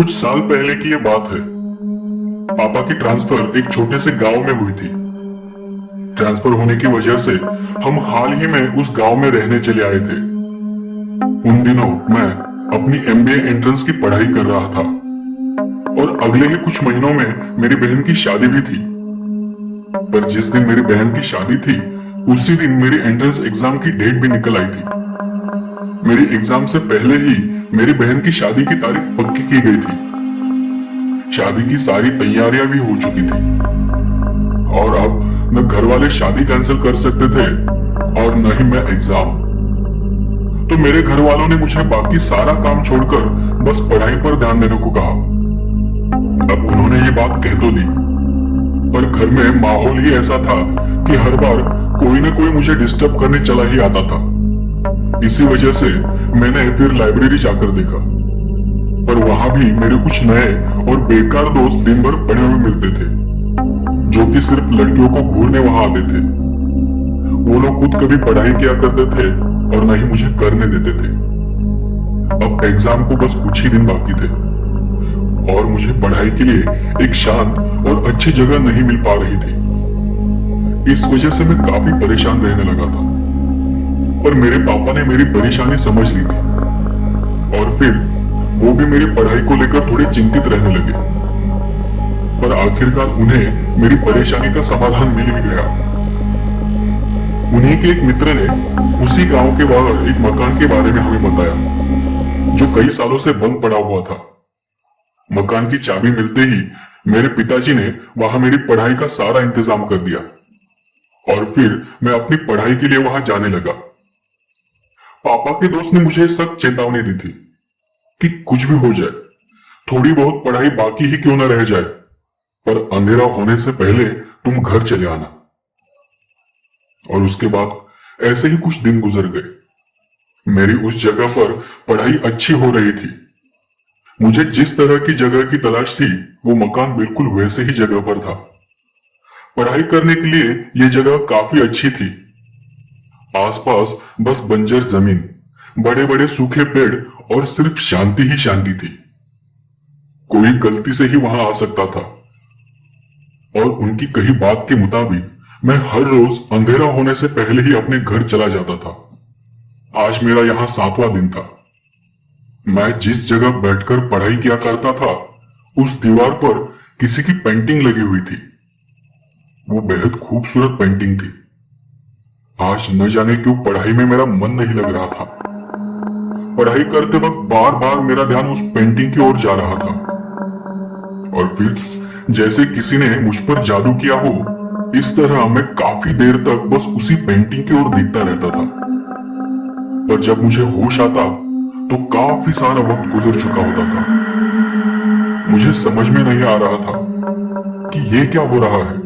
कुछ साल पहले की ये बात है। पापा की ट्रांसफर एक छोटे से गांव में हुई थी। ट्रांसफर होने की वजह से हम हाल ही में उस गांव में रहने चले आए थे। उन दिनों मैं अपनी एमबीए एंट्रेंस की पढ़ाई कर रहा था और अगले ही कुछ महीनों में मेरी बहन की शादी भी थी। पर जिस दिन मेरी बहन की शादी थी उसी दिन मेरी एंट्रेंस एग्जाम की डेट भी निकल आई थी। मेरी एग्जाम से पहले ही मेरी बहन की शादी की तारीख पक्की की गई थी। शादी की सारी तैयारियां भी हो चुकी थी और अब न घर वाले शादी कैंसिल कर सकते थे और न ही मैं एग्जाम। तो मेरे घर वालों ने मुझे बाकी सारा काम छोड़कर बस पढ़ाई पर ध्यान देने को कहा। अब उन्होंने ये बात कह तो दी, पर घर में माहौल ही ऐसा था कि हर बार कोई न कोई मुझे डिस्टर्ब करने चला ही आता था। इसी वजह से मैंने फिर लाइब्रेरी जाकर देखा, पर वहां भी मेरे कुछ नए और बेकार दोस्त दिन भर पड़े हुए मिलते थे, जो कि सिर्फ लड़कियों को घूरने वहां आते थे। वो लोग खुद कभी पढ़ाई किया करते थे और न ही मुझे करने देते थे। अब एग्जाम को बस कुछ ही दिन बाकी थे और मुझे पढ़ाई के लिए एक शांत और अच्छी जगह नहीं मिल पा रही थी। इस वजह से मैं काफी परेशान रहने लगा था, पर मेरे पापा ने मेरी परेशानी समझ ली थी और फिर वो भी मेरी पढ़ाई को लेकर थोड़े चिंतित रहने लगे। पर आखिरकार उन्हें मेरी परेशानी का समाधान मिल ही गया। उन्हीं के एक मित्र ने उसी गांव के बाहर एक मकान के बारे में हमें बताया, जो कई सालों से बंद पड़ा हुआ था। मकान की चाबी मिलते ही मेरे पिताजी ने वहां मेरी पढ़ाई का सारा इंतजाम कर दिया और फिर मैं अपनी पढ़ाई के लिए वहां जाने लगा। पापा के दोस्त ने मुझे सख्त चेतावनी दी थी कि कुछ भी हो जाए, थोड़ी बहुत पढ़ाई बाकी ही क्यों न रह जाए, पर अंधेरा होने से पहले तुम घर चले आना। और उसके बाद ऐसे ही कुछ दिन गुजर गए। मेरी उस जगह पर पढ़ाई अच्छी हो रही थी। मुझे जिस तरह की जगह की तलाश थी वो मकान बिल्कुल वैसे ही जगह पर था। पढ़ाई करने के लिए यह जगह काफी अच्छी थी। आसपास बस बंजर जमीन, बड़े बड़े सूखे पेड़ और सिर्फ शांति ही शांति थी। कोई गलती से ही वहां आ सकता था और उनकी कही बात के मुताबिक मैं हर रोज अंधेरा होने से पहले ही अपने घर चला जाता था। आज मेरा यहां 7वां दिन था। मैं जिस जगह बैठकर पढ़ाई किया करता था उस दीवार पर किसी की पेंटिंग लगी हुई थी। वो बेहद खूबसूरत पेंटिंग थी। आज न जाने क्यों पढ़ाई में मेरा मन नहीं लग रहा था। पढ़ाई करते वक्त बार बार मेरा ध्यान उस पेंटिंग की ओर जा रहा था और फिर जैसे किसी ने मुझ पर जादू किया हो, इस तरह मैं काफी देर तक बस उसी पेंटिंग की ओर देखता रहता था। पर जब मुझे होश आता तो काफी सारा वक्त गुजर चुका होता था। मुझे समझ में नहीं आ रहा था कि ये क्या हो रहा है।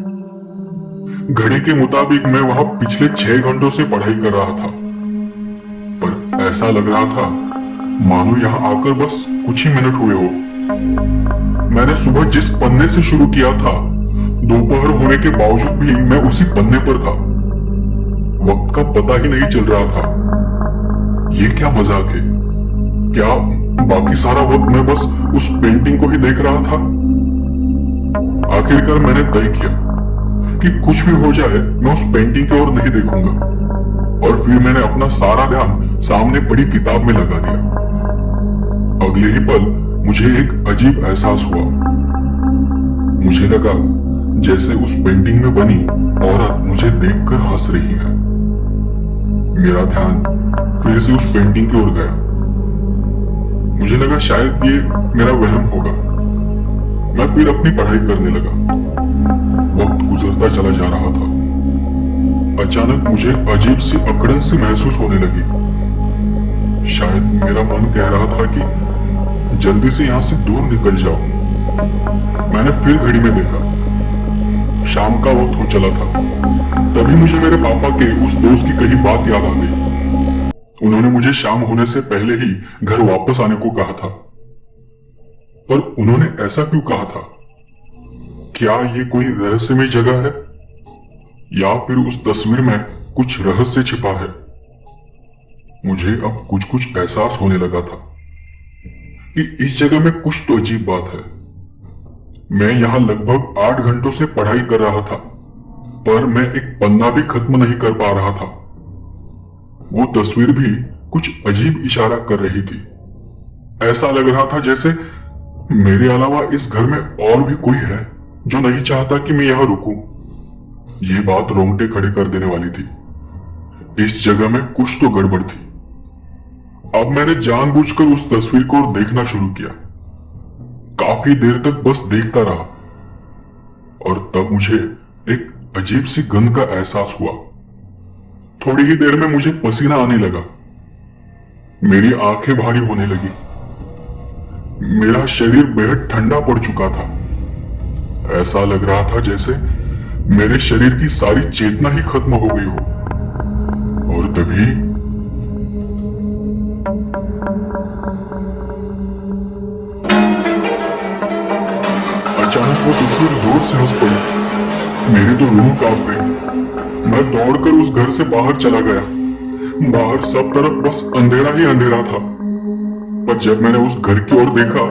घड़ी के मुताबिक मैं वहां पिछले 6 घंटों से पढ़ाई कर रहा था, पर ऐसा लग रहा था मानो यहां आकर बस कुछ ही मिनट हुए हो। मैंने सुबह जिस पन्ने से शुरू किया था, दोपहर होने के बावजूद भी मैं उसी पन्ने पर था। वक्त का पता ही नहीं चल रहा था। ये क्या मजाक है? क्या बाकी सारा वक्त मैं बस उस पेंटिंग को ही देख रहा था? आखिरकार मैंने तय किया कि कुछ भी हो जाए मैं उस पेंटिंग की ओर नहीं देखूंगा और फिर मैंने अपना सारा ध्यान सामने पड़ी किताब में लगा दिया। अगले ही पल मुझे एक अजीब एहसास हुआ। मुझे लगा जैसे उस पेंटिंग में बनी औरत मुझे देखकर हंस रही है। मेरा ध्यान फिर से उस पेंटिंग की ओर गया। मुझे लगा शायद ये मेरा वहम होगा। मैं फिर अपनी पढ़ाई करने लगा। वक्त गुजरता चला जा रहा था। अचानक मुझे अजीब सी अकड़न सी महसूस होने लगी। शायद मेरा मन कह रहा था कि जल्दी से यहां से दूर निकल जाओ। मैंने फिर घड़ी में देखा। शाम का वक्त हो चला था। तभी मुझे मेरे पापा के उस दोस्त की कही बात याद आ गई। उन्होंने मुझे शाम होने से पहले ही घर वापस आने को कहा था। पर उन्होंने ऐसा क्यों कहा था? क्या ये कोई रहस्यमय जगह है या फिर उस तस्वीर में कुछ रहस्य छिपा है? मुझे अब कुछ कुछ एहसास होने लगा था कि इस जगह में कुछ तो अजीब बात है। मैं यहां लगभग 8 घंटों से पढ़ाई कर रहा था, पर मैं एक पन्ना भी खत्म नहीं कर पा रहा था। वो तस्वीर भी कुछ अजीब इशारा कर रही थी। ऐसा लग रहा था जैसे मेरे अलावा इस घर में और भी कोई है जो नहीं चाहता कि मैं यहां रुकूं। ये बात रोंगटे खड़े कर देने वाली थी। इस जगह में कुछ तो गड़बड़ थी। अब मैंने जानबूझकर उस तस्वीर को देखना शुरू किया। काफी देर तक बस देखता रहा और तब मुझे एक अजीब सी गंध का एहसास हुआ। थोड़ी ही देर में मुझे पसीना आने लगा। मेरी आंखें भारी होने लगी। मेरा शरीर बेहद ठंडा पड़ चुका था। ऐसा लग रहा था जैसे मेरे शरीर की सारी चेतना ही खत्म हो गई हो। और तभी अचानक वो तस्वीर जोर से हंस पड़ी। मेरी तो रूह कांप गई। मैं दौड़कर उस घर से बाहर चला गया। बाहर सब तरफ बस अंधेरा ही अंधेरा था। पर जब मैंने उस घर की ओर देखा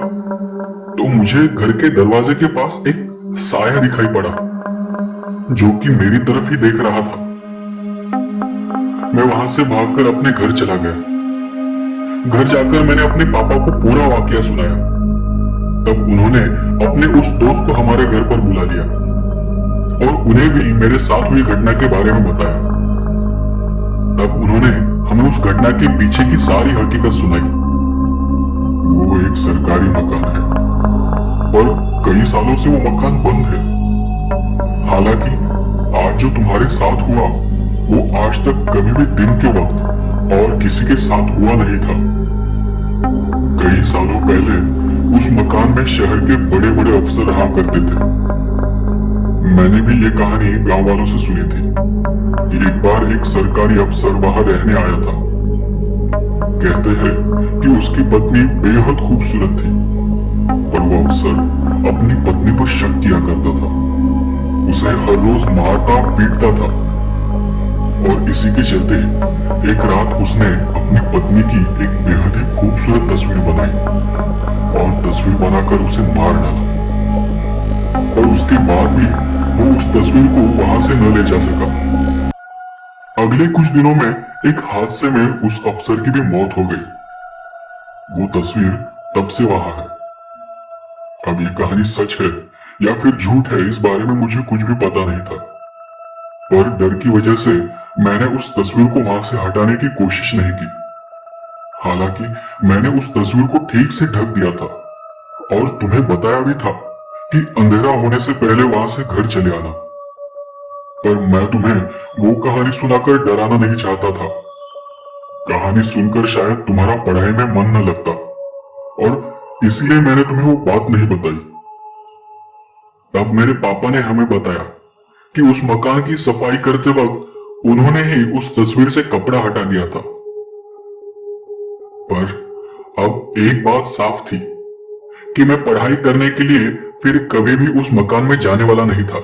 तो मुझे घर के दरवाजे के पास एक साया दिखाई पड़ा जो कि मेरी तरफ ही देख रहा था। मैं वहां से भागकर अपने घर चला गया। घर जाकर मैंने अपने पापा को पूरा वाकया सुनाया। तब उन्होंने अपने उस दोस्त को हमारे घर पर बुला लिया और उन्हें भी मेरे साथ हुई घटना के बारे में बताया। तब उन्होंने हमें उस घटना के पीछे की सारी हकीकत सुनाई। वो एक सरकारी मकान है, पर कई सालों से वो मकान बंद है। हालांकि आज जो तुम्हारे साथ हुआ वो आज तक कभी भी दिन के वक्त और किसी के साथ हुआ नहीं था। कई सालों पहले उस मकान में शहर के बड़े बड़े अफसर रहा करते थे। मैंने भी ये कहानी गांव वालों से सुनी थी कि एक बार एक सरकारी अफसर वहां रहने आया था। कहते हैं कि उसकी पत्नी बेहद खूबसूरत थी, पर वो अफसर अपनी पत्नी पर शक किया करता था। उसे हर रोज मारता पीटता था और इसी के चलते एक रात उसने अपनी पत्नी की एक बेहद ही खूबसूरत तस्वीर बनाई और तस्वीर बनाकर उसे मार डाला। और उसके बाद भी वो उस तस्वीर को वहां से न ले जा सका। अगले कुछ दिनों में एक हादसे में उस अफसर की भी मौत हो गई। वो तस्वीर तब से वहां है। अब ये कहानी सच है या फिर झूठ है, इस बारे में मुझे कुछ भी पता नहीं था, पर डर की वजह से मैंने उस तस्वीर को वहां से हटाने की कोशिश नहीं की। हालांकि मैंने उस तस्वीर को ठीक से ढक दिया था और तुम्हें बताया भी था कि अंधेरा होने से पहले वहां से घर चले आना। पर मैं तुम्हें वो कहानी सुनाकर डराना नहीं चाहता था। कहानी सुनकर शायद तुम्हारा पढ़ाई में मन न लगता और इसलिए मैंने तुम्हें वो बात नहीं बताई। तब मेरे पापा ने हमें बताया कि उस मकान की सफाई करते वक्त उन्होंने ही उस तस्वीर से कपड़ा हटा दिया था। पर अब एक बात साफ थी कि मैं पढ़ाई करने के लिए फिर कभी भी उस मकान में जाने वाला नहीं था।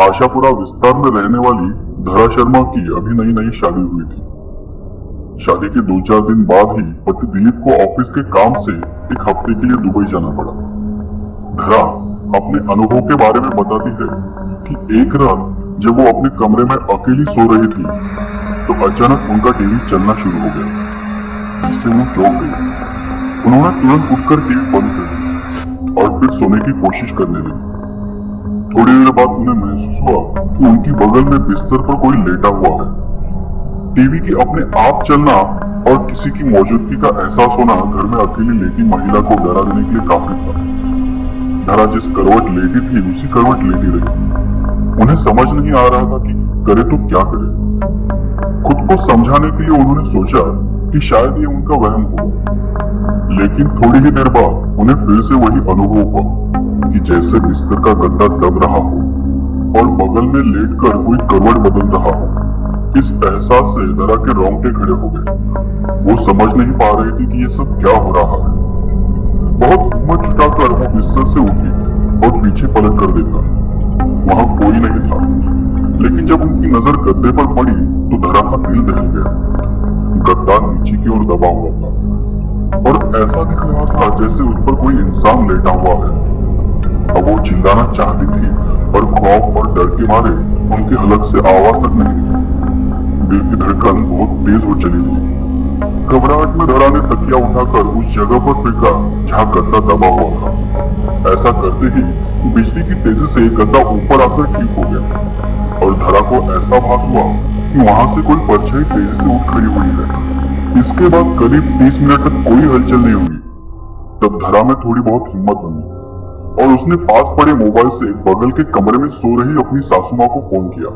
आशापुरा विस्तार में रहने वाली धरा शर्मा की अभी नई नई शादी हुई थी। शादी के 2-4 दिन बाद ही पति दिलीप को ऑफिस के काम से एक हफ्ते के लिए दुबई जाना पड़ा। धरा अपने अनुभव के बारे में बताती है कि एक रात जब वो अपने कमरे में अकेली सो रही थी तो अचानक उनका टीवी चलना शुरू हो गया, जिससे वो चौंक गई। उन्होंने तुरंत उठकर टीवी बंद कर दी और फिर सोने की कोशिश करने लगी। थोड़ी देर बाद उन्हें महसूस हुआ कि उनकी बगल में बिस्तर पर कोई लेटा हुआ है। टीवी की अपने आप चलना और किसी की मौजूदगी का एहसास होना घर में अकेली लेटी महिला को डरा देने के लिए काफी था। धरा जिस करवट लेटी थी उसी करवट लेटी रही। उन्हें समझ नहीं आ रहा था कि करे तो क्या करे। खुद को समझाने के लिए उन्होंने सोचा कि शायद ये उनका वहम हो, लेकिन थोड़ी ही देर बाद उन्हें फिर से वही अनुभव हुआ कि जैसे बिस्तर का गद्दा दब रहा हो और बगल में लेटकर कोई करवट बदल रहा हो। इस एहसास से धरा के रोंगटे खड़े हो गए। वो समझ नहीं पा रही थी कि ये सब क्या हो रहा है। बहुत हिम्मत जुटाकर वो बिस्तर से उठी और पीछे पलट कर देखा। वहां कोई नहीं था। लेकिन जब उनकी नजर गद्दे पर पड़ी तो धरा का दिल दहल गया। गद्दा नीचे की ओर दबा हुआ था और ऐसा दिख रहा था जैसे उस पर कोई इंसान लेटा हुआ है। अब वो चिल्लाना चाहती थी पर खौफ और डर के मारे उनके हलक से आवाज तक नहीं निकली। दिल की धड़कन बहुत तेज हो चली थी। घबराहट में धरा ने तकिया उठाकर उस जगह पर फेंका जहाँ गद्दा दबा हुआ था। ऐसा करते ही बिजली की तेजी से गद्दा ऊपर आकर ठीक हो गया और धरा को ऐसा भास हुआ कि वहां से कोई परछाई तेजी से उठ खड़ी हुई है। इसके बाद करीब 30 मिनट तक कोई हलचल नहीं हुई। तब धरा में थोड़ी बहुत हिम्मत बनी और उसने पास पड़े मोबाइल से बगल के कमरे में सो रही अपनी सासू माँ को फोन किया।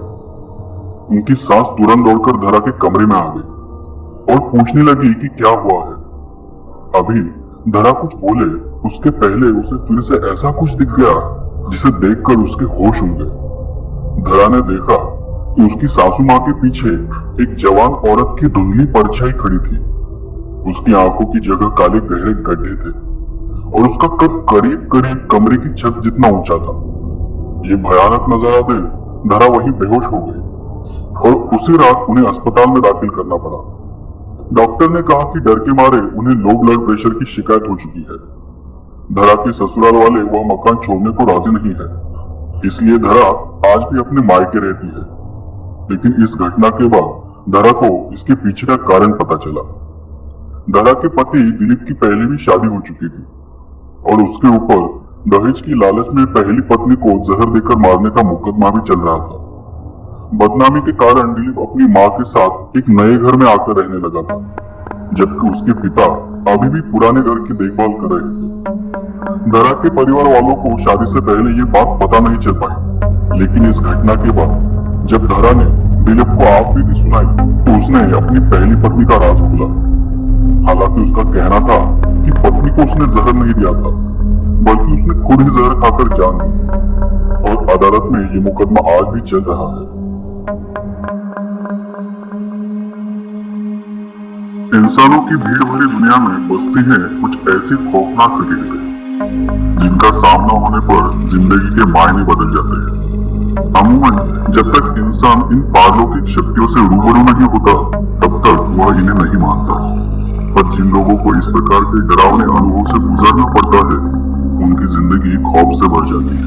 उनकी सास तुरंत दौड़कर धरा के कमरे में आ गई और पूछने लगी कि क्या हुआ है। अभी धरा कुछ बोले उसके पहले उसे फिर से ऐसा कुछ दिख गया जिसे देखकर उसके होश उड़ गए। धरा ने देखा कि उसकी सासू माँ के पीछे एक जवान औरत की धुंधली परछाई खड़ी थी। उसकी आंखों की जगह काले गहरे गड्ढे थे और उसका कद करीब करीब कमरे की छत जितना ऊंचा था। ये भयानक नजारा देख धरा वहीं बेहोश हो गई और उसी रात उन्हें अस्पताल में दाखिल करना पड़ा। डॉक्टर ने कहा कि डर के मारे उन्हें लो ब्लड प्रेशर की शिकायत हो चुकी है। धरा के ससुराल वाले वह मकान छोड़ने को राजी नहीं है, इसलिए धरा आज भी अपने मायके रहती है। लेकिन इस घटना के बाद धरा को इसके पीछे का कारण पता चला। धरा के पति दिलीप की पहले भी शादी हो चुकी थी और उसके ऊपर दहेज की लालच में पहली पत्नी को जहर देकर मारने का मुकदमा भी चल रहा था। बदनामी के कारण दिलीप अपनी माँ के साथ एक नए घर में आकर रहने लगा था, जबकि उसके पिता अभी भी पुराने घर की देखभाल कर रहे थे। धरा के परिवार वालों को शादी से पहले ये बात पता नहीं चल पाई, लेकिन इस घटना के बाद जब धरा ने दिलीप को आप बीती सुनाई तो उसने अपनी पहली पत्नी का राज खोला। हालांकि उसका कहना था कि पत्नी को उसने जहर नहीं दिया था, बल्कि उसने खुद ही जहर खाकर जान दी और अदालत में ये मुकदमा आज भी चल रहा है। इंसानों की भीड़ भरी दुनिया में बसती हैं कुछ ऐसी खौफनाक हकीकतें जिनका सामना होने पर जिंदगी के मायने बदल जाते हैं। अमूमन जब तक इंसान इन पारलौकिक शक्तियों से रूबरू नहीं होता तब तक वह इन्हें नहीं मानता, पर जिन लोगों को इस प्रकार के डरावने अनुभव से गुजरना पड़ता है उनकी जिंदगी खौफ से भर जाती है।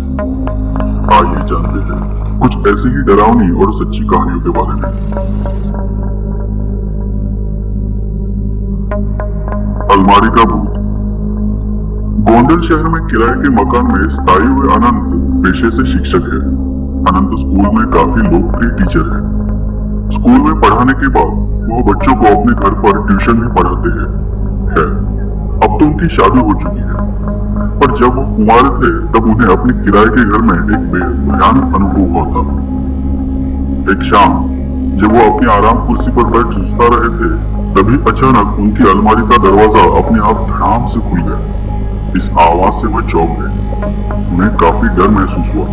आइए जानते हैं कुछ ऐसी ही डरावनी और सच्ची कहानियों के बारे में। अलमारी का भूत। गोंडल शहर में किराए के मकान में स्थायी हुए अनंत पेशे से शिक्षक है। अनंत स्कूल में काफी लोकप्रिय टीचर है। स्कूल में पढ़ाने के बाद वो बच्चों को अपने घर पर ट्यूशन भी पढ़ाते हैं। अब तो उनकी शादी हो चुकी है, पर जब वो कुंवारे थे तब उन्हें अपने किराए के घर में एक भयानक अनुभव हुआ था। एक शाम जब वो अपनी आराम कुर्सी पर बैठ सुस्ता रहे थे तभी अचानक उनकी अलमारी का दरवाजा अपने आप धड़ाम से खुल गया। इस आवाज से वह चौंक गए। उन्हें काफी डर महसूस हुआ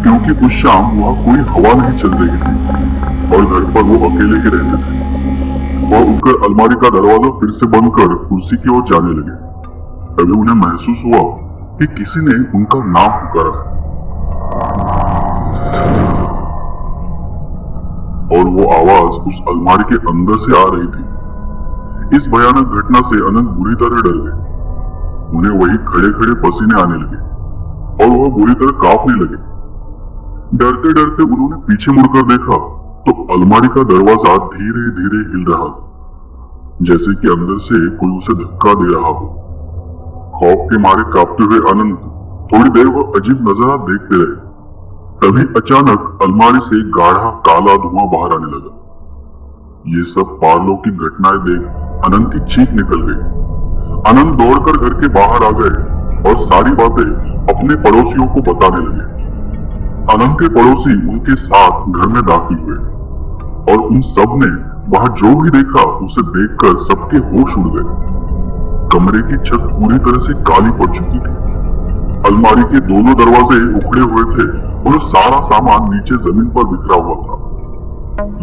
क्योंकि उस शाम वहां कोई हवा नहीं चल रही थी और घर पर वो अकेले ही रहते थे। वह उठकर अलमारी का दरवाजा फिर से बंद कर कुर्सी की ओर जाने लगे। तभी उन्हें महसूस हुआ कि किसी ने उनका नाम पुकारा है और वो आवाज उस अलमारी के अंदर से आ रही थी। इस भयानक घटना से अनंत बुरी तरह डर गए। उन्हें वही खड़े खड़े पसीने आने लगे और वह बुरी तरह कांपने लगे। डरते डरते उन्होंने पीछे मुड़कर देखा तो अलमारी का दरवाजा धीरे धीरे हिल रहा था, जैसे कि अंदर से कोई उसे धक्का दे रहा हो। खौफ के मारे कांपते हुए अनंत थोड़ी देर वह अजीब नजारा देखते रहे। तभी अचानक अलमारी से गाढ़ा काला धुआं बाहर आने लगा। ये सब पारलौकिक घटनाएं देख अनंत की चीख निकल गई। अनंत दौड़कर घर के बाहर आ गए और सारी बातें अपने पड़ोसियों को बताने लगे। अनंत के पड़ोसी उनके साथ घर में दाखिल हुए और उन सब ने वहां जो भी देखा उसे देखकर सबके होश उड़ गए। कमरे की छत पूरी तरह से काली पड़ चुकी थी। अलमारी के दोनों दरवाजे उखड़े हुए थे और सारा सामान नीचे जमीन पर बिखरा हुआ था।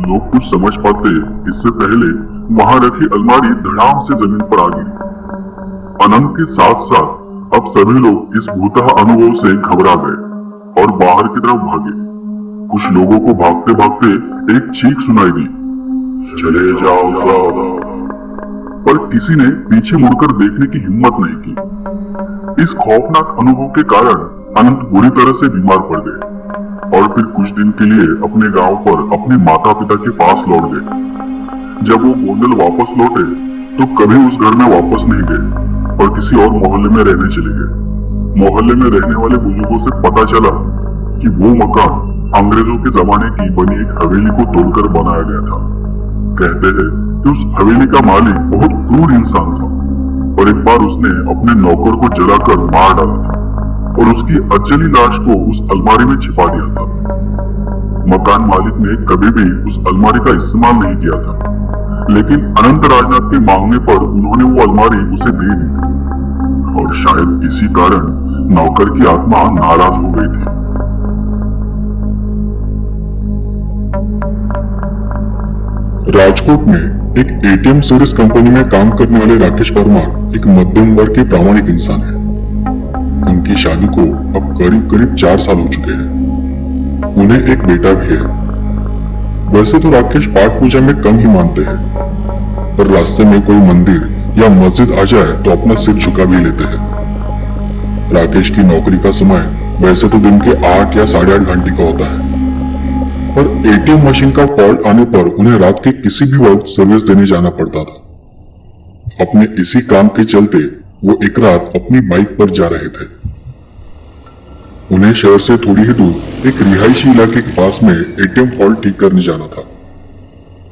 लोग कुछ समझ पाते इससे पहले वहां रखी अलमारी धड़ाम से जमीन पर आ गिरी। अनंत के साथ साथ अब सभी लोग इस भूतहा अनुभव से घबरा गए और बाहर की तरफ भागे। कुछ लोगों को भागते भागते एक चीख सुनाई दी, चले जाओ सब। पर किसी ने पीछे मुड़कर देखने की हिम्मत नहीं की। इस खौफनाक अनुभव के कारण अनंत बुरी तरह से बीमार पड़ गए और फिर कुछ दिन के लिए अपने गांव पर अपने माता पिता के पास लौट गए। जब वो गोंडल वापस लौटे तो कभी उस घर में वापस नहीं गए और किसी और मोहल्ले में रहने चले गए। मोहल्ले में रहने वाले बुजुर्गों से पता चला कि वो मकान अंग्रेजों के जमाने की बनी एक हवेली को तोड़कर बनाया गया था। कहते हैं कि उस हवेली का मालिक बहुत क्रूर इंसान था और एक बार उसने अपने नौकर को जलाकर मार डाला था और उसकी अचली लाश को उस अलमारी में छिपा दिया था। मकान मालिक ने कभी भी उस अलमारी का इस्तेमाल नहीं किया था, लेकिन अनंत राजनाथ के मांगने पर उन्होंने वो अलमारी उसे दे दी थी और शायद इसी कारण नौकर की आत्मा नाराज हो गई थी। राजकोट में एक एटीएम सर्विस कंपनी में काम करने वाले राकेश परमार एक मध्यम वर्ग के प्रामाणिक इंसान है। उनकी शादी को अब करीब करीब 4 साल हो चुके हैं। उन्हें एक बेटा भी है। वैसे तो राकेश पाठ पूजा में कम ही मानते हैं, पर रास्ते में कोई मंदिर या मस्जिद आ जाए तो अपना सिर झुका भी लेते हैं। राकेश की नौकरी का समय वैसे तो दिन के 8 या 8.5 घंटे का होता है, पर एटीएम मशीन का फॉल्ट आने पर उन्हें रात के किसी भी वक्त सर्विस देने जाना पड़ता था। अपने इसी काम के चलते वो एक रात अपनी बाइक पर जा रहे थे। उन्हें शहर से थोड़ी ही दूर एक रिहायशी इलाके के पास में एटीएम फॉल्ट ठीक करने जाना था।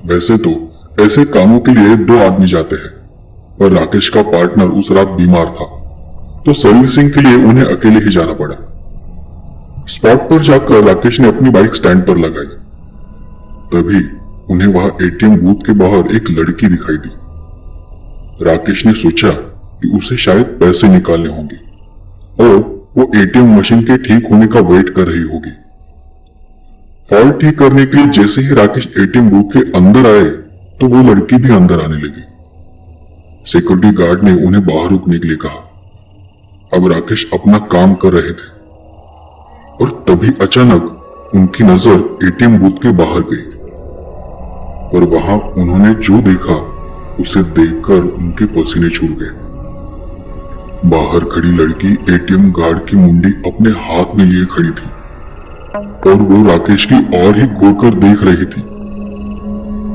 वैसे तो ऐसे कामों के लिए 2 आदमी जाते हैं, पर राकेश का पार्टनर उस रात बीमार था, तो सर्विसिंग के लिए उन्हें अकेले ही जाना पड़ा। स्पॉट पर जाकर राकेश ने अपनी बाइक स्टैंड पर लगाई। तभी उन्हें वहां एटीएम बूथ के बाहर एक लड़की दिखाई दी। राकेश ने सोचा कि उसे शायद पैसे निकालने होंगे और वो एटीएम मशीन के ठीक होने का वेट कर रही होगी। फॉल्ट ठीक करने के लिए जैसे ही राकेश एटीएम बूथ के अंदर आए तो वो लड़की भी अंदर आने लगी। सिक्योरिटी गार्ड ने उन्हें बाहर रुकने के लिए कहा। अब राकेश अपना काम कर रहे थे और तभी अचानक उनकी नजर एटीएम बूथ के बाहर गई, और वहां उन्होंने जो देखा उसे देखकर उनके पसीने छूट गए। बाहर खड़ी लड़की एटीएम गार्ड की मुंडी अपने हाथ में लिए खड़ी थी और वो राकेश की ओर ही घूर कर देख रही थी।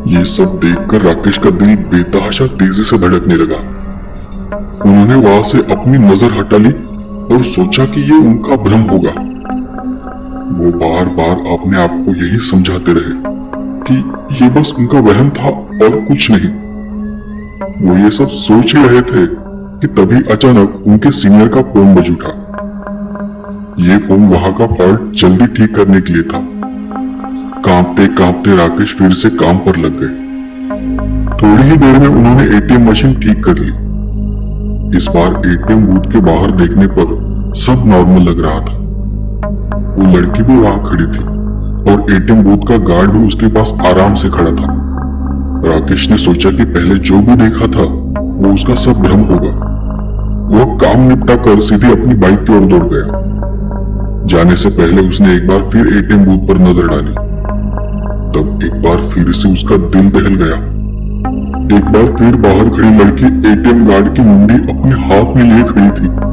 ये सब देखकर राकेश का दिल बेतहाशा तेजी से धड़कने लगा। उन्होंने वहां से अपनी नजर हटा ली और सोचा कि ये उनका भ्रम होगा। वो बार बार अपने आप को यही समझाते रहे कि ये बस उनका वहम था और कुछ नहीं। वो ये सब सोच ही रहे थे कि तभी अचानक उनके सीनियर का फोन बज उठा। ये फोन वहां का फॉल्ट जल्दी ठीक करने के लिए था। कांपते कांपते राकेश फिर से काम पर लग गए। थोड़ी ही देर में उन्होंने एटीएम मशीन ठीक कर ली। इस बार एटीएम बूथ के बाहर देखने पर सब नॉर्मल लग रहा था। वो लड़की भी वहां खड़ी थी और एटीएम बूथ का गार्ड भी उसके पास आराम से खड़ा था। राकेश ने सोचा कि पहले जो भी देखा था वो उसका सब भ्रम होगा। वो काम निपटा कर सीधे अपनी बाइक की ओर दौड़ गया। जाने से पहले उसने एक बार फिर एटीएम बूथ पर नजर डाली। तब एक बार फिर से उसका दिल दहल गया। एक बार फिर बाहर खड़ी लड़की एटीएम गार्ड की मुंडी अपने हाथ में लिए खड़ी थी।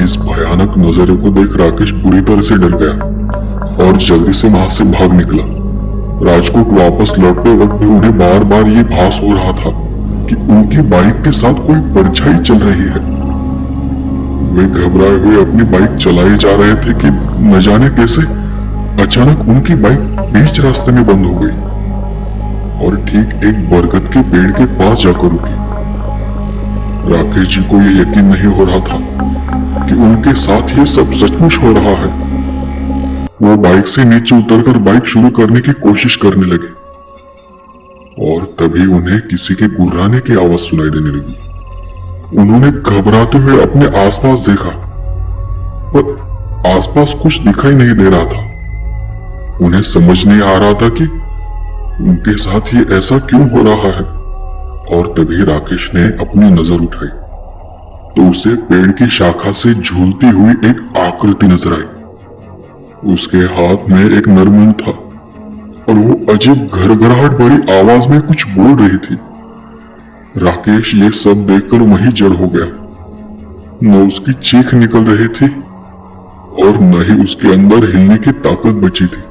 इस भयानक नजारे को देख राकेश बुरी तरह से डर गया और जल्दी से वहां से भाग निकला। राजकोट वापस लौटते वक्त भी उन्हें बार बार ये भास हो रहा था कि उनकी बाइक के साथ कोई परछाई चल रही है। वे घबराए हुए अपनी बाइक चलाए जा रहे थे कि न जाने कैसे अचानक उनकी बाइक बीच रास्ते में बंद हो गई और ठीक एक बरगद के पेड़ के पास जाकर रुकी। राकेश जी को यह यकीन नहीं हो रहा था कि उनके साथ ये सब सचमुच हो रहा है। वो बाइक से नीचे उतरकर बाइक शुरू करने की कोशिश करने लगे और तभी उन्हें किसी के गुर्राने की आवाज सुनाई देने लगी। उन्होंने घबराते हुए अपने आसपास देखा, पर आसपास कुछ दिखाई नहीं दे रहा था। उन्हें समझ नहीं आ रहा था कि उनके साथ ये ऐसा क्यों हो रहा है। और तभी राकेश ने अपनी नजर उठाई तो उसे पेड़ की शाखा से झूलती हुई एक आकृति नजर आई। उसके हाथ में एक नरमुंड था और वो अजीब घरघराहट भरी आवाज में कुछ बोल रही थी। राकेश ये सब देखकर वहीं जड़ हो गया। न उसकी चीख निकल रही थी और न ही उसके अंदर हिलने की ताकत बची थी।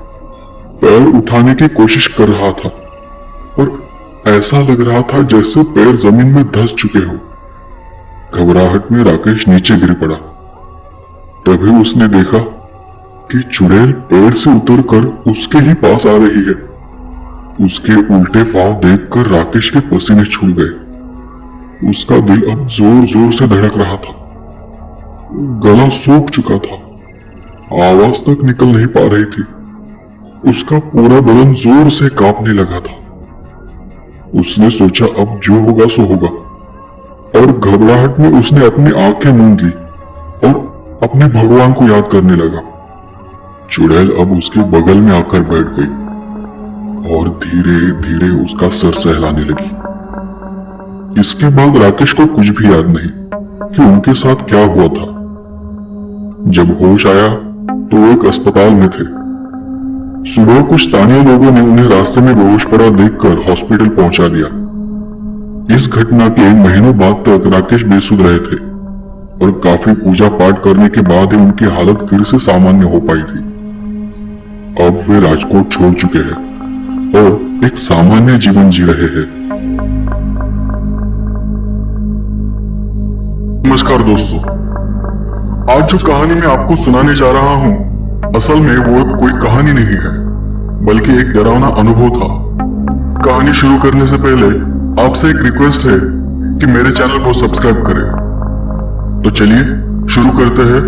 पैर उठाने की कोशिश कर रहा था और ऐसा लग रहा था जैसे पैर जमीन में धंस चुके हो। घबराहट में राकेश नीचे गिर पड़ा। तभी उसने देखा कि चुड़ैल पेड़ से उतरकर उसके ही पास आ रही है। उसके उल्टे पांव देखकर राकेश के पसीने छूट गए। उसका दिल अब जोर जोर से धड़क रहा था। गला सूख चुका था, आवाज तक निकल नहीं पा रही थी। उसका पूरा बदन जोर से कांपने लगा था। उसने सोचा अब जो होगा सो होगा और घबराहट में उसने अपनी आंखें मूंद ली और अपने भगवान को याद करने लगा। चुड़ैल अब उसके बगल में आकर बैठ गई और धीरे धीरे उसका सर सहलाने लगी। इसके बाद राकेश को कुछ भी याद नहीं कि उनके साथ क्या हुआ था। जब होश आया तो वो एक अस्पताल में थे। सुबह कुछ स्थानीय लोगों ने उन्हें रास्ते में बेहोश पड़ा देखकर हॉस्पिटल पहुंचा दिया। इस घटना के महीनों बाद तक राकेश बेसुध रहे थे और काफी पूजा पाठ करने के बाद ही उनकी हालत फिर से सामान्य हो पाई थी। अब वे राजकोट छोड़ चुके हैं और एक सामान्य जीवन जी रहे हैं। नमस्कार दोस्तों, आज जो कहानी मैं आपको सुनाने जा रहा हूं, असल में वो कोई कहानी नहीं है बल्कि एक डरावना अनुभव था। कहानी शुरू करने से पहले आपसे एक रिक्वेस्ट है कि मेरे चैनल को सब्सक्राइब करें। तो चलिए शुरू करते हैं।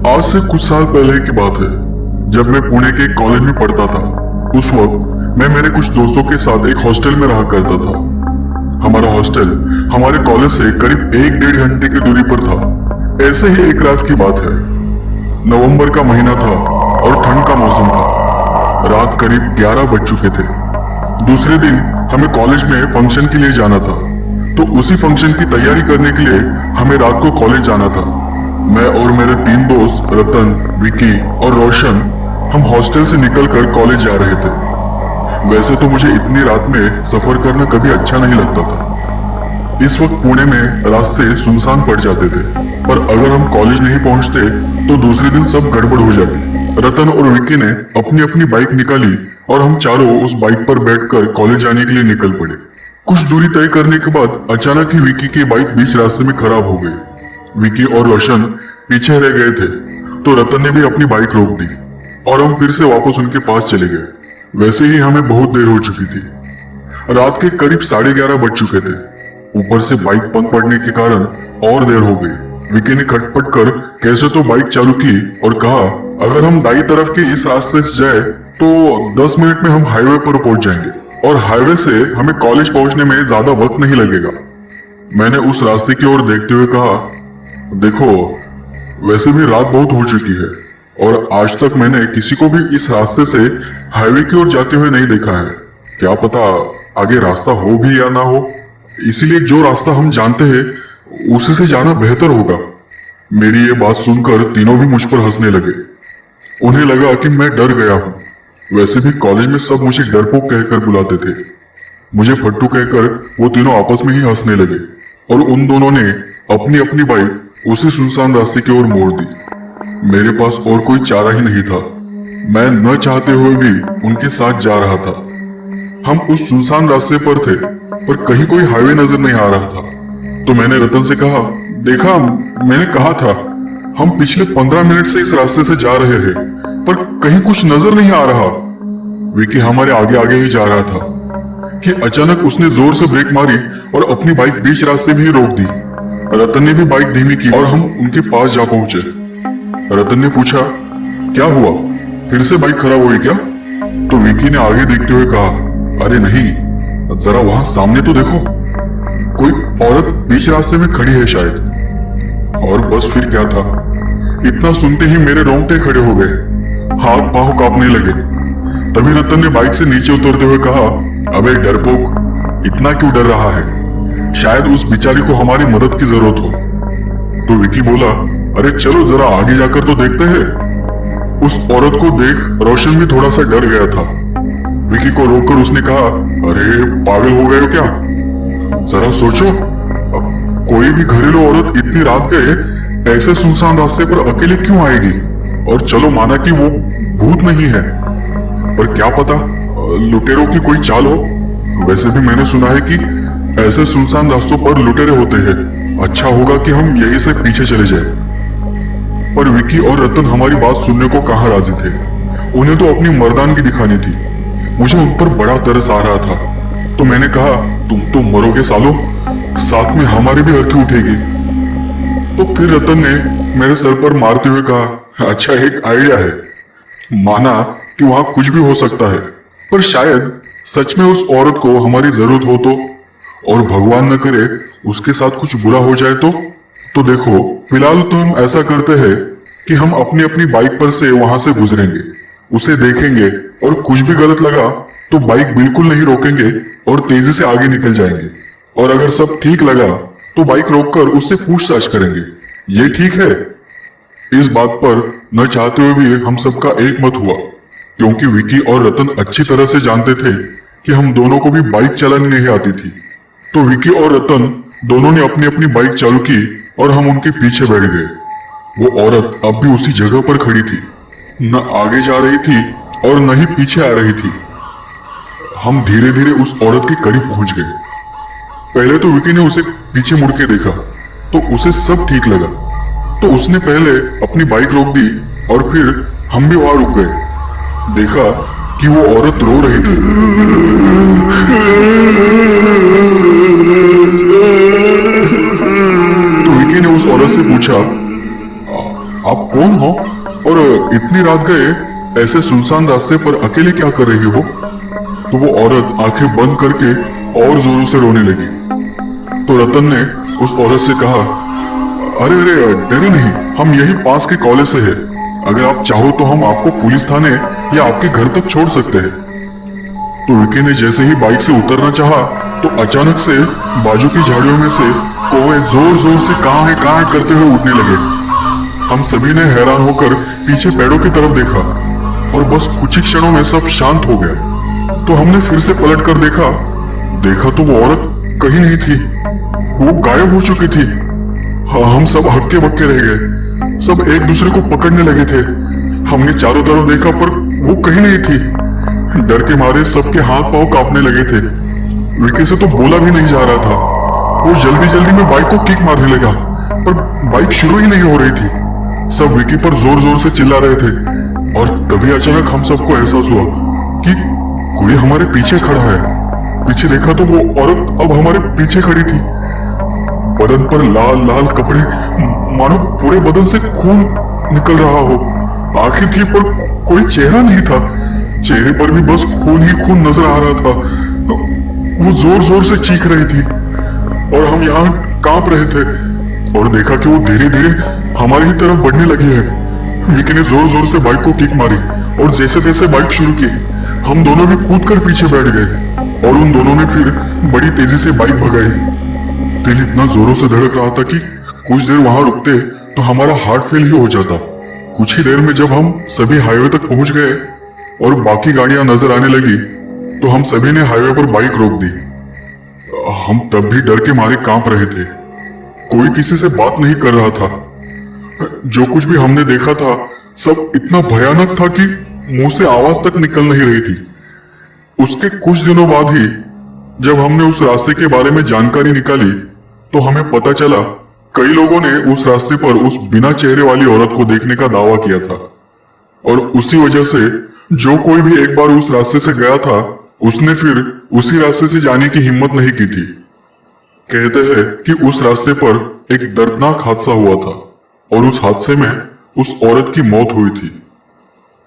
आज से कुछ साल पहले की बात है, जब मैं पुणे के कॉलेज में पढ़ता था। उस वक्त मैं मेरे कुछ दोस्तों के साथ एक हॉस्टल में रहा करता था। हमारा हॉस्टल हमारे कॉलेज से करीब 1-1.5 घंटे की दूरी पर था। ऐसे ही एक रात की बात है। नवंबर का महीना था और ठंड का मौसम था। रात करीब 11 बज चुके थे। दूसरे दिन हमें कॉलेज में फंक्शन के लिए जाना था, तो उसी फंक्शन की तैयारी करने के लिए हमें रात को कॉलेज जाना था। मैं और मेरे 3 दोस्त रतन, विकी और रोशन हम हॉस्टल से निकलकर कॉलेज जा रहे थे। वैसे तो मुझे इतनी रात में सफर करना कभी अच्छा नहीं लगता था। इस वक्त पुणे में रास्ते सुनसान पड़ जाते थे, पर अगर हम कॉलेज नहीं पहुंचते तो दूसरे दिन सब गड़बड़ हो जाती। रतन और विकी ने अपनी अपनी बाइक निकाली और हम चारों उस बाइक पर बैठकर कॉलेज जाने के लिए निकल पड़े। कुछ दूरी तय करने के बाद अचानक ही विकी की बाइक बीच रास्ते में खराब हो गई। विकी और रोशन पीछे रह गए थे, तो रतन ने भी अपनी बाइक रोक दी और हम फिर से वापस उनके पास चले गए। वैसे ही हमें बहुत देर हो चुकी थी। रात के करीब 11:30 बज चुके थे। ऊपर से बाइक बंद पड़ने के कारण और देर हो गई। विकी ने खटपट कर कैसे तो बाइक चालू की और कहा, अगर हम दाई तरफ के इस रास्ते से जाए तो 10 मिनट में हम हाईवे पर पहुंच जाएंगे और हाईवे से हमें कॉलेज पहुंचने में ज्यादा वक्त नहीं लगेगा। मैंने उस रास्ते की ओर देखते हुए कहा, देखो वैसे भी रात बहुत हो चुकी है और आज तक मैंने किसी को भी इस रास्ते से हाईवे की ओर जाते हुए नहीं देखा है। क्या पता आगे रास्ता हो भी या ना हो, इसीलिए जो रास्ता हम जानते हैं उसी से जाना बेहतर होगा। मेरी ये बात सुनकर तीनों भी मुझ पर हंसने लगे। उन्हें लगा कि मैं डर गया हूँ। वैसे भी कॉलेज में सब मुझे डरपोक कहकर बुलाते थे। मुझे फट्टू कहकर वो तीनों आपस में ही हंसने लगे और उन दोनों ने अपनी अपनी बाइक उसी सुनसान रास्ते की ओर मोड़ दी। मेरे पास और कोई चारा ही नहीं था। मैं न चाहते हुए भी उनके साथ जा रहा था। हम उस सुनसान रास्ते पर थे पर कहीं कोई हाईवे नजर नहीं आ रहा था। तो मैंने रतन से कहा, देखा मैंने कहा था हम पिछले 15 मिनट से इस रास्ते से जा रहे हैं पर कहीं कुछ नजर नहीं आ रहा। विकी हमारे आगे आगे ही जा रहा था कि अचानक उसने जोर से ब्रेक मारी और अपनी बाइक बीच रास्ते में ही रोक दी। रतन ने भी बाइक धीमी की और हम उनके पास जा पहुंचे। रतन ने पूछा, क्या हुआ, फिर से बाइक खराब हुई क्या? तो विकी ने आगे देखते हुए कहा, अरे नहीं, जरा वहां सामने तो देखो, कोई औरत बीच रास्ते में खड़ी है शायद। और बस फिर क्या था, इतना सुनते ही मेरे रोंगटे खड़े हो गए, हाथ पांव कांपने लगे। तभी रतन ने बाइक से नीचे उतरते हुए कहा, अबे डरपोक, इतना क्यों डर रहा है? शायद उस बेचारी को हमारी मदद की जरूरत हो। तो विकी बोला, अरे चलो जरा आगे जाकर तो देखते हैं। उस औरत को देख रोशन भी थोड़ा सा डर गया था। विकी को रोककर उसने कहा, अरे पागल हो गए हो क्या? जरा सोचो, कोई भी घरेलू औरत इतनी रात गए ऐसे सुनसान रास्ते पर अकेले क्यों आएगी? और चलो माना कि वो भूत नहीं है, पर क्या पता लुटेरों की कोई चाल हो। वैसे भी मैंने सुना है कि ऐसे सुनसान रास्तों पर लुटेरे होते हैं। अच्छा होगा कि हम यहीं से पीछे चले जाएं। पर विकी और रतन हमारी बात सुनने को कहाँ राजी थे। उन्हें तो अपनी मर्दानगी दिखानी थी। मुझे उन पर बड़ा तरस आ रहा था, तो मैंने कहा, तुम तो मरोगे सालो, साथ में हमारी भी अर्थी उठेगी। तो फिर रतन ने मेरे सर पर मारते हुए कहा, अच्छा एक आइडिया है। माना कि वहां कुछ भी हो सकता है, पर शायद सच में उस औरत को हमारी जरूरत हो तो, और भगवान न करे उसके साथ कुछ बुरा हो जाए तो देखो, फिलहाल तो हम ऐसा करते हैं कि हम अपनी अपनी बाइक पर से वहां से गुजरेंगे, उसे देखेंगे और कुछ भी गलत लगा तो बाइक बिल्कुल नहीं रोकेंगे और तेजी से आगे निकल जाएंगे। और अगर सब ठीक लगा तो बाइक रोककर उससे पूछताछ करेंगे। ये ठीक है? इस बात पर न चाहते हुए भी हम सबका एक मत हुआ, क्योंकि विकी और रतन अच्छी तरह से जानते थे कि हम दोनों को भी बाइक चलानी नहीं आती थी। तो विकी और रतन दोनों ने अपनी अपनी बाइक चालू की और हम उनके पीछे बैठ गए। वो औरत अब भी उसी जगह पर खड़ी थी, न आगे जा रही थी और न ही पीछे आ रही थी। हम धीरे धीरे उस औरत के करीब पहुंच गए। पहले तो विकी ने उसे पीछे मुड़ के देखा तो उसे सब ठीक लगा, तो उसने पहले अपनी बाइक रोक दी और फिर हम भी वहां रुक गए। देखा कि वो औरत रो रही थी। तो विकी ने उस औरत से पूछा, आप कौन हो और इतनी रात गए ऐसे सुनसान रास्ते पर अकेले क्या कर रही हो? तो वो औरत आंखें बंद करके और जोरों से रोने लगी। तो रतन ने उस औरत से कहा, अरे अरे डरे नहीं, हम यही पास के कॉलेज से हैं। अगर आप चाहो तो हम आपको पुलिस थाने या आपके घर तक छोड़ सकते हैं। तो विकी ने जैसे ही बाइक से उतरना चाहा तो अचानक से बाजू की झाड़ियों में से कौवे जोर जोर से कहाँ है करते हुए उठने लगे। हम सभी ने हैरान होकर पीछे पेड़ों की तरफ देखा और बस कुछ ही क्षणों में सब शांत हो गया। तो हमने फिर से पलट कर देखा तो वो औरत कहीं नहीं थी, वो गायब हो चुकी थी। हाँ, हम सब हक्के बक्के रह गए, सब एक दूसरे को पकड़ने लगे थे। हमने चारों तरफ देखा पर वो कहीं नहीं थी। डर के मारे सबके हाथ पांव कांपने लगे थे। विकी से तो बोला भी नहीं जा रहा था। वो जल्दी जल्दी में बाइक को किक मारने लगा, पर बाइक शुरू ही नहीं हो रही थी। सब विकी पर जोर जोर से चिल्ला रहे थे और तभी अचानक हम सबको एहसास हुआ कि कोई हमारे पीछे खड़ा है। पीछे देखा तो वो औरत अब हमारे पीछे खड़ी थी। बदन पर लाल लाल कपड़े, मानो पूरे बदन से खून निकल रहा हो। आंखें थी पर कोई चेहरा नहीं था। चेहरे पर भी बस खून ही खून नजर आ रहा था। वो जोर जोर से चीख रही थी और हम यहाँ कांप रहे थे। और देखा कि वो धीरे धीरे हमारी ही तरफ बढ़ने लगी है। विकी ने जोर जोर से बाइक को किक मारी और जैसे तैसे बाइक शुरू की। हम दोनों भी कूदकर पीछे बैठ गए और उन दोनों ने फिर बड़ी तेजी से बाइक भगाई। दिल इतना जोरों से धड़क रहा था कि कुछ देर वहां रुकते तो हमारा हार्ट फेल ही हो जाता। कुछ ही देर में जब हम सभी हाईवे तक पहुंच गए और बाकी गाड़ियां नजर आने लगी तो हम सभी ने हाईवे पर बाइक रोक दी। हम तब भी डर के मारे कांप रहे थे। कोई किसी से बात नहीं कर रहा था। जो कुछ भी हमने देखा था सब इतना भयानक था कि मुंह से आवाज तक निकल नहीं रही थी। उसके कुछ दिनों बाद ही जब हमने उस रास्ते के बारे में जानकारी निकाली तो हमें पता चला कई लोगों ने उस रास्ते पर उस बिना चेहरे वाली औरत को देखने का दावा किया था। और उसी वजह से जो कोई भी एक बार उस रास्ते से गया था उसने फिर उसी रास्ते से जाने की हिम्मत नहीं की थी। कहते हैं कि उस रास्ते पर एक दर्दनाक हादसा हुआ था और उस हादसे में उस औरत की मौत हुई थी।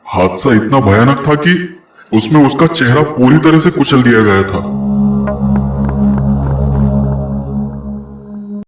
हादसा इतना भयानक था कि उसमें उसका चेहरा पूरी तरह से कुचल दिया गया था।